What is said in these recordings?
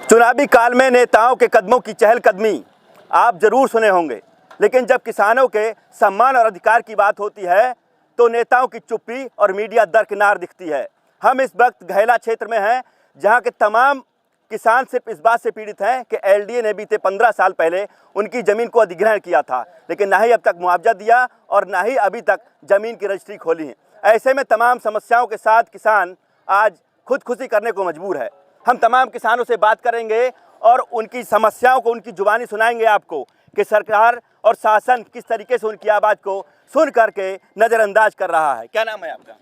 चुनावी काल में नेताओं के कदमों की चहलकदमी आप जरूर सुने होंगे, लेकिन जब किसानों के सम्मान और अधिकार की बात होती है तो नेताओं की चुप्पी और मीडिया दरकिनार दिखती है। हम इस वक्त घैला क्षेत्र में हैं, जहां के तमाम किसान सिर्फ इस बात से पीड़ित हैं कि एलडीए ने बीते 15 साल पहले उनकी ज़मीन को अधिग्रहण किया था, लेकिन ना ही अब तक मुआवजा दिया और ना ही अभी तक ज़मीन की रजिस्ट्री खोली है। ऐसे में तमाम समस्याओं के साथ किसान आज खुदकुशी करने को मजबूर है। हम तमाम किसानों से बात करेंगे और उनकी समस्याओं को उनकी जुबानी सुनाएंगे आपको कि सरकार और शासन किस तरीके से उनकी आवाज़ को सुन करके नज़रअंदाज कर रहा है। क्या नाम है आपका?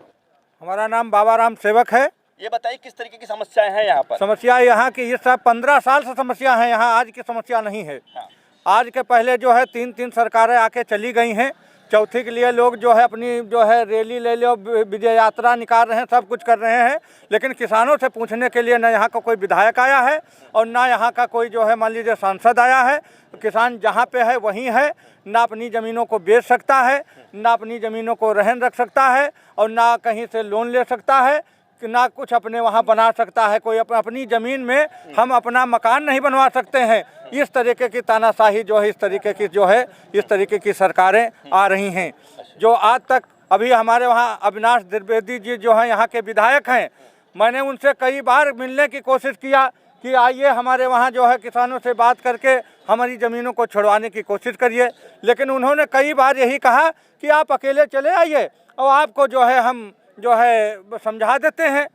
हमारा नाम बाबा राम सेवक है। ये बताइए किस तरीके की समस्याएं हैं यहाँ पर? समस्या यहाँ की ये सब 15 साल से समस्या है, यहाँ आज की समस्या नहीं है। हाँ। आज के पहले जो है तीन सरकारें आके चली गई हैं। चौथी के लिए लोग जो है अपनी जो है रैली ले लो, विजय यात्रा निकाल रहे हैं, सब कुछ कर रहे हैं, लेकिन किसानों से पूछने के लिए न यहाँ का कोई विधायक आया है और ना यहाँ का कोई जो है मान लीजिए सांसद आया है। किसान जहाँ पे है वहीं है, ना अपनी ज़मीनों को बेच सकता है, ना अपनी ज़मीनों को रहन रख सकता है और ना कहीं से लोन ले सकता है, कि ना कुछ अपने वहाँ बना सकता है। कोई अपनी ज़मीन में हम अपना मकान नहीं बनवा सकते हैं। इस तरीके की तानाशाही जो है, इस तरीके की सरकारें आ रही हैं, जो आज तक अभी हमारे वहाँ अविनाश द्विवेदी जी जो हैं यहाँ के विधायक हैं, मैंने उनसे कई बार मिलने की कोशिश किया कि आइए हमारे वहाँ जो है किसानों से बात करके हमारी ज़मीनों को छुड़वाने की कोशिश करिए, लेकिन उन्होंने कई बार यही कहा कि आप अकेले चले आइए और आपको जो है हम जो है समझा देते हैं।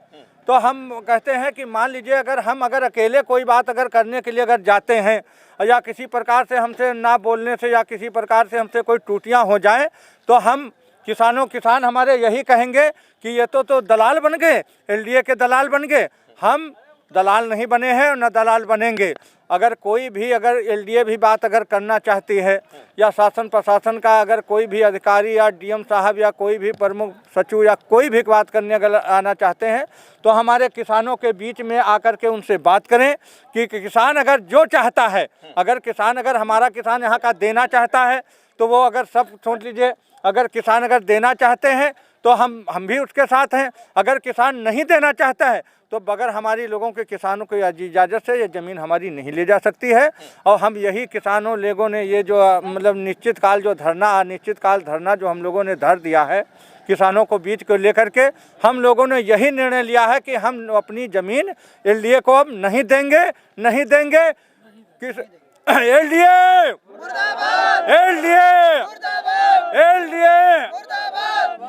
तो हम कहते हैं कि मान लीजिए अगर अकेले कोई बात अगर करने के लिए अगर जाते हैं या किसी प्रकार से हमसे ना बोलने से या किसी प्रकार से हमसे कोई त्रुटियां हो जाएं, तो हम किसान हमारे यही कहेंगे कि ये तो दलाल बन गए, एलडीए के दलाल बन गए। हम दलाल नहीं बने हैं और न दलाल बनेंगे। अगर कोई भी एलडीए भी बात अगर करना चाहती है या शासन प्रशासन का अगर कोई भी अधिकारी या डीएम साहब या कोई भी प्रमुख सचिव या कोई भी बात करने अगर आना चाहते हैं, तो हमारे किसानों के बीच में आकर के उनसे बात करें कि किसान अगर जो चाहता है, अगर हमारा किसान यहाँ का देना चाहता है तो वो अगर सब सोच लीजिए, अगर किसान अगर देना चाहते हैं तो हम भी उसके साथ हैं। अगर किसान नहीं देना चाहता है तो बगैर हमारी लोगों के किसानों की इजाज़त से ये ज़मीन हमारी नहीं ले जा सकती है। और हम यही किसानों लोगों ने ये जो मतलब निश्चित काल धरना जो हम लोगों ने धर दिया है किसानों को बीच को लेकर के, हम लोगों ने यही निर्णय लिया है कि हम अपनी ज़मीन एलडीए को अब नहीं देंगे।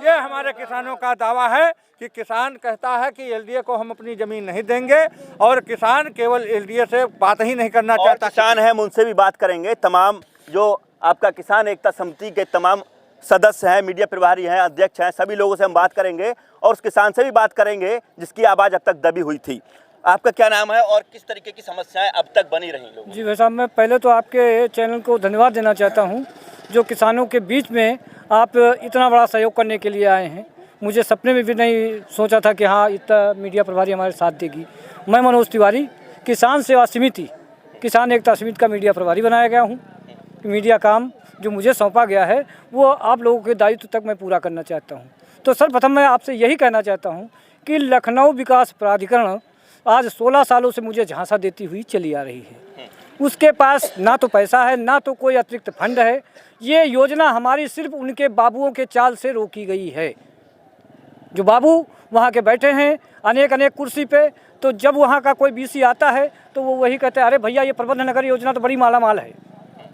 ये हमारे किसानों का दावा है कि किसान कहता है कि एलडीए को हम अपनी ज़मीन नहीं देंगे और किसान केवल एलडीए से बात ही नहीं करना चाहता। किसान है, हम उनसे भी बात करेंगे। तमाम जो आपका किसान एकता समिति के तमाम सदस्य हैं, मीडिया प्रभारी हैं, अध्यक्ष हैं, सभी लोगों से हम बात करेंगे और उस किसान से भी बात करेंगे जिसकी आवाज़ अब तक दबी हुई थी। आपका क्या नाम है और किस तरीके की समस्याएं अब तक बनी रही लोगों? जी भाई साहब, मैं पहले तो आपके चैनल को धन्यवाद देना चाहता हूं, जो किसानों के बीच में आप इतना बड़ा सहयोग करने के लिए आए हैं। मुझे सपने में भी नहीं सोचा था कि हाँ इतना मीडिया प्रभारी हमारे साथ देगी। मैं मनोज तिवारी, किसान सेवा समिति, किसान एकता समिति का मीडिया प्रभारी बनाया गया हूँ। मीडिया काम जो मुझे सौंपा गया है वो आप लोगों के दायित्व तक मैं पूरा करना चाहता हूँ। तो सर्वप्रथम मैं आपसे यही कहना चाहता हूँ कि लखनऊ विकास प्राधिकरण आज 16 सालों से मुझे झांसा देती हुई चली आ रही है। उसके पास ना तो पैसा है, ना तो कोई अतिरिक्त फंड है। ये योजना हमारी सिर्फ उनके बाबुओं के चाल से रोकी गई है। जो बाबू वहाँ के बैठे हैं अनेक कुर्सी पे, तो जब वहाँ का कोई बीसी आता है तो वो वही कहते हैं, अरे भैया ये प्रबंध नगर योजना तो बड़ी मालामाल है,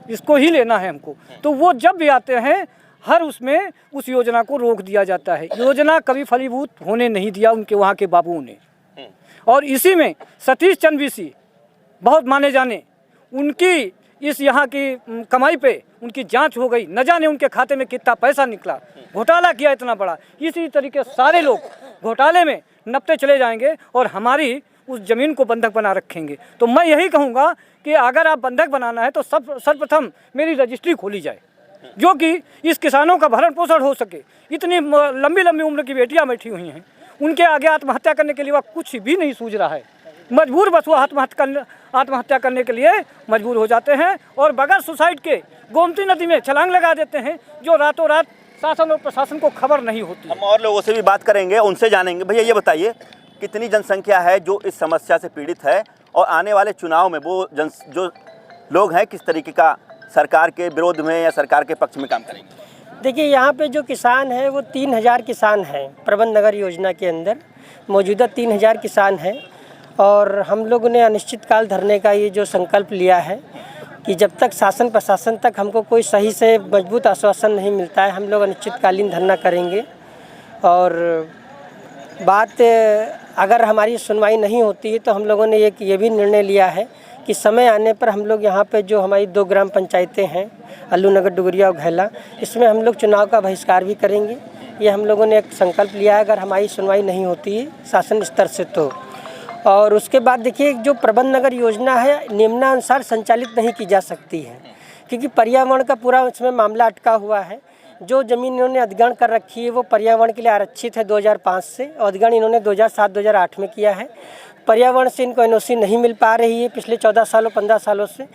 इसको ही लेना है हमको। तो वो जब भी आते हैं हर उसमें उस योजना को रोक दिया जाता है। योजना कभी फलीभूत होने नहीं दिया उनके वहाँ के बाबुओं ने। और इसी में सतीश चंद्र बीसी बहुत माने जाने, उनकी इस यहाँ की कमाई पे उनकी जांच हो गई, न जाने उनके खाते में कितना पैसा निकला, घोटाला किया इतना बड़ा। इसी तरीके सारे लोग घोटाले में नपते चले जाएंगे और हमारी उस ज़मीन को बंधक बना रखेंगे। तो मैं यही कहूँगा कि अगर आप बंधक बनाना है तो सर्वप्रथम मेरी रजिस्ट्री खोली जाए, जो कि इस किसानों का भरण पोषण हो सके। इतनी लंबी उम्र की बेटियाँ बैठी हुई हैं, उनके आगे आत्महत्या करने के लिए वह कुछ भी नहीं सूझ रहा है। मजबूर बस वो आत्महत्या करने के लिए मजबूर हो जाते हैं और बगैर सुसाइड के गोमती नदी में छलांग लगा देते हैं, जो रातों रात शासन और प्रशासन को खबर नहीं होती। हम और लोगों से भी बात करेंगे, उनसे जानेंगे। भैया ये बताइए कितनी जनसंख्या है जो इस समस्या से पीड़ित है और आने वाले चुनाव में वो जो लोग हैं किस तरीके का सरकार के विरोध में या सरकार के पक्ष में काम करेंगे? देखिए, यहाँ पे जो किसान है वो 3000 किसान हैं प्रबंध नगर योजना के अंदर। मौजूदा 3000 किसान हैं और हम लोगों ने अनिश्चितकाल धरने का ये जो संकल्प लिया है कि जब तक शासन प्रशासन तक हमको कोई सही से मजबूत आश्वासन नहीं मिलता है, हम लोग अनिश्चितकालीन धरना करेंगे। और बात अगर हमारी सुनवाई नहीं होती है तो हम लोगों ने ये भी निर्णय लिया है कि समय आने पर हम लोग यहाँ पे जो हमारी 2 ग्राम पंचायतें हैं, अल्लू नगर, डुगरिया और घैला, इसमें हम लोग चुनाव का बहिष्कार भी करेंगे। ये हम लोगों ने एक संकल्प लिया है अगर हमारी सुनवाई नहीं होती है शासन स्तर से तो। और उसके बाद देखिए, जो प्रबंध नगर योजना है नियमानुसार संचालित नहीं की जा सकती है क्योंकि पर्यावरण का पूरा उसमें मामला अटका हुआ है। जो ज़मीन इन्होंने अधिग्रहण कर रखी है वो पर्यावरण के लिए आरक्षित है 2005 से, और अधिग्रहण इन्होंने 2007-2008 में किया है। पर्यावरण से इनको एनओसी नहीं मिल पा रही है पिछले 14 सालों 15 सालों से।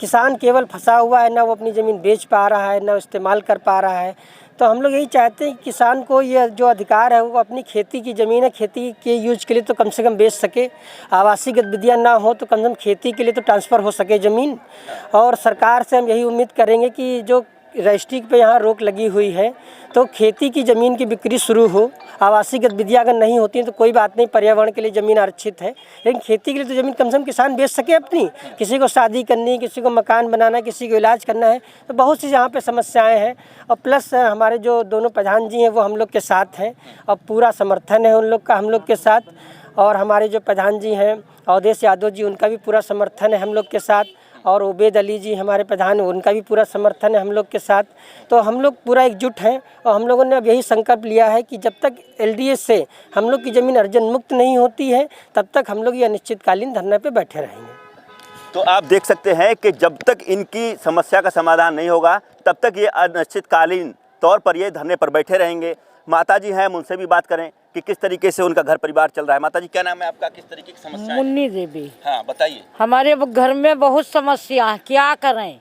किसान केवल फंसा हुआ है, ना वो अपनी ज़मीन बेच पा रहा है, ना इस्तेमाल कर पा रहा है। तो हम लोग यही चाहते हैं कि किसान को ये जो अधिकार है वो अपनी खेती की ज़मीन है, खेती के यूज के लिए तो कम से कम बेच सके। आवासीय गतिविधियाँ ना हो तो कम से कम खेती के लिए तो ट्रांसफ़र हो सके ज़मीन। और सरकार से हम यही उम्मीद करेंगे कि जो रजिस्ट्री पे यहाँ रोक लगी हुई है तो खेती की ज़मीन की बिक्री शुरू हो। आवासीय गतिविधियाँ अगर नहीं होती हैं तो कोई बात नहीं, पर्यावरण के लिए ज़मीन आरक्षित है, लेकिन खेती के लिए तो ज़मीन कम से कम किसान बेच सके अपनी। किसी को शादी करनी, किसी को मकान बनाना, किसी को इलाज करना है, तो बहुत सी यहाँ पे समस्याएं हैं। और प्लस हमारे जो दोनों प्रधान जी हैं वो हम लोग के साथ हैं और पूरा समर्थन है उन लोग का हम लोग के साथ। और हमारे जो प्रधान जी हैं अवधेश यादव जी, उनका भी पूरा समर्थन है हम लोग के साथ। और उबैद अली जी हमारे प्रधान, उनका भी पूरा समर्थन है हम लोग के साथ। तो हम लोग पूरा एकजुट हैं और हम लोगों ने अब यही संकल्प लिया है कि जब तक एलडीए से हम लोग की ज़मीन अर्जन मुक्त नहीं होती है तब तक हम लोग ये अनिश्चितकालीन धरने पे बैठे रहेंगे। तो आप देख सकते हैं कि जब तक इनकी समस्या का समाधान नहीं होगा तब तक ये अनिश्चितकालीन तौर पर ये धरने पर बैठे रहेंगे। माता जी हैं, उनसे भी बात करें कि किस तरीके से उनका घर परिवार चल रहा है। माता जी, क्या नाम है आपका, किस तरीके की समस्या है? मुन्नी देवी। हाँ, बताइए। हमारे घर में बहुत समस्या है, क्या करें।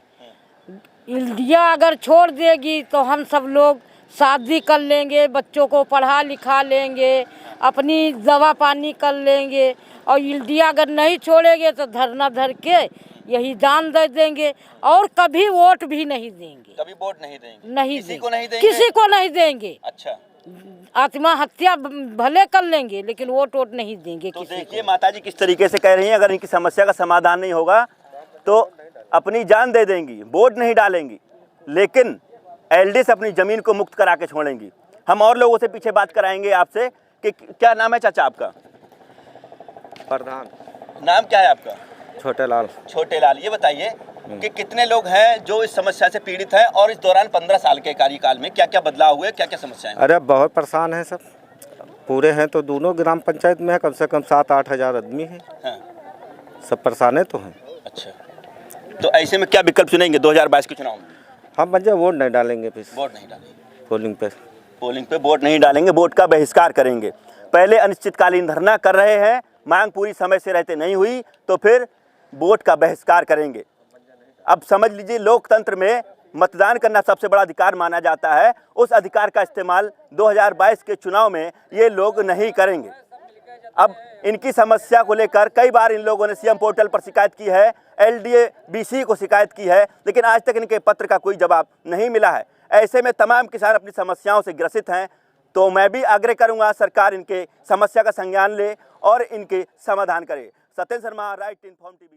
इंडिया अगर छोड़ देगी तो हम सब लोग शादी कर लेंगे, बच्चों को पढ़ा लिखा लेंगे, अपनी दवा पानी कर लेंगे। और इंडिया अगर नहीं छोड़ेंगे तो धरना धर के यही दान दे देंगे और कभी वोट भी नहीं देंगे। कभी वोट नहीं देंगे? नहीं, किसी को नहीं देंगे? किसी को नहीं देंगे। अच्छा, आत्महत्या भले कर लेंगे लेकिन वोट नहीं देंगे। तो देखिए माता जी किस तरीके से कह रही हैं, अगर इनकी समस्या का समाधान नहीं होगा तो अपनी जान दे देंगी, वोट नहीं डालेंगी, लेकिन एलडी से अपनी जमीन को मुक्त करा के छोड़ेंगी। हम और लोगों से पीछे बात कराएंगे आपसे कि क्या नाम है चाचा आपका? प्रधान। नाम क्या है आपका? छोटे लाल। छोटे लाल, ये बताइए कि कितने लोग हैं जो इस समस्या से पीड़ित हैं और इस दौरान 15 साल के कार्यकाल में क्या क्या बदलाव हुए, क्या क्या समस्याएं? अरे बहुत परेशान हैं सब, पूरे हैं तो दोनों ग्राम पंचायत में है, कम से कम 7-8 हज़ार आदमी हैं। हाँ। सब परेशान तो हैं। अच्छा, तो ऐसे में क्या विकल्प चुनेंगे 2022 के चुनाव में? हम बच्चे वोट नहीं डालेंगे, फिर वोट नहीं डालेंगे, पोलिंग पे वोट नहीं डालेंगे, वोट का बहिष्कार करेंगे। पहले अनिश्चितकालीन धरना कर रहे हैं, मांग पूरी समय से रहते नहीं हुई तो फिर वोट का बहिष्कार करेंगे। अब समझ लीजिए, लोकतंत्र में मतदान करना सबसे बड़ा अधिकार माना जाता है, उस अधिकार का इस्तेमाल 2022 के चुनाव में ये लोग नहीं करेंगे। अब इनकी समस्या को लेकर कई बार इन लोगों ने सीएम पोर्टल पर शिकायत की है, एलडीए बीसी को शिकायत की है, लेकिन आज तक इनके पत्र का कोई जवाब नहीं मिला है। ऐसे में तमाम किसान अपनी समस्याओं से ग्रसित हैं। तो मैं भी आग्रह करूंगा सरकार इनके समस्या का संज्ञान ले और इनके समाधान करे। Satyendra Sharma, right inform TV.